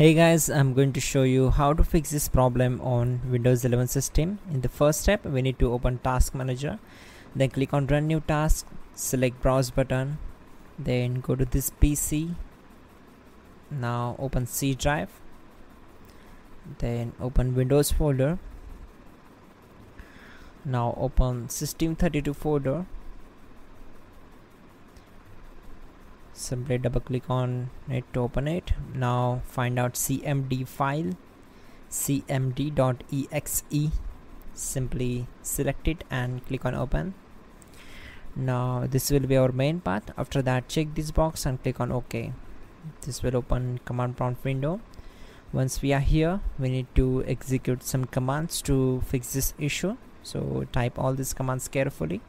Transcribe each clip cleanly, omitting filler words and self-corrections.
Hey guys, I'm going to show you how to fix this problem on Windows 11 system. In the first step, we need to open Task Manager, then click on Run New Task, select Browse button, then go to this PC. Now open C drive, then open Windows folder. Now open System32 folder. Simply double click on it to open it. Now find out cmd file, cmd.exe. Simply select it and click on open. Now this will be our main path. After that, check this box and click on OK. This will open command prompt window. Once we are here, we need to execute some commands to fix this issue. So type all these commands carefully.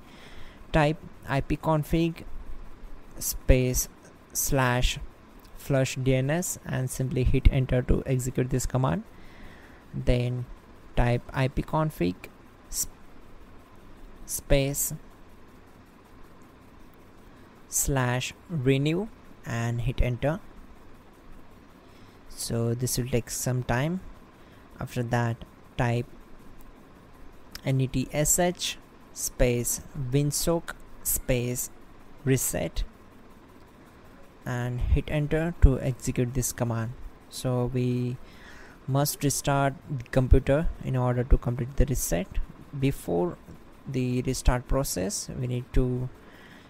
Type ipconfig space /flush DNS and simply hit enter to execute this command. Then type ipconfig space /renew and hit enter. So this will take some time. After that, type netsh space winsock space reset and hit enter to execute this command. So we must restart the computer in order to complete the reset. Before the restart process, we need to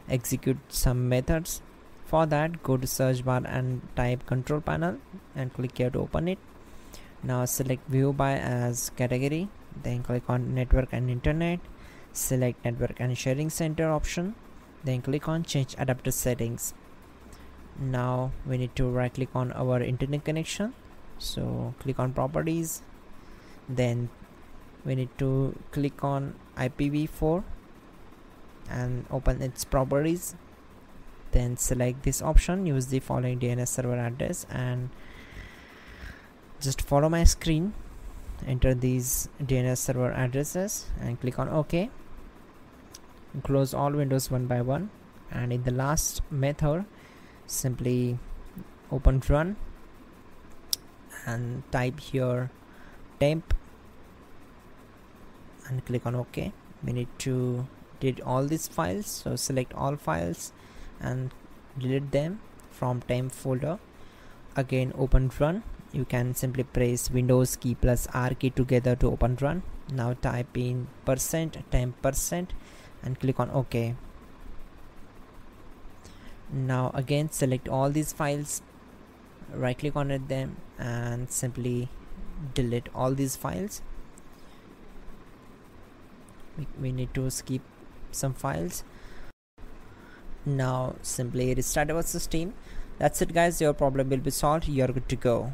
execute some methods. For that, go to search bar and type control panel and click here to open it. Now select view by as category, then click on network and internet, select network and sharing center option, then click on change adapter settings. Now we need to right click on our internet connection, so click on properties, then we need to click on IPv4 and open its properties, then select this option, use the following DNS server address and just follow my screen, enter these DNS server addresses and click on OK. Close all windows one by one, and in the last method simply open run and type here temp and click on OK. We need to delete all these files, so select all files and delete them from temp folder. Again open run. You can simply press Windows key plus R key together to open run. Now type in %temp% and click on OK. Now again select all these files, right click on them and simply delete all these files. We need to skip some files. Now simply restart our system. That's it guys, your problem will be solved. You are good to go.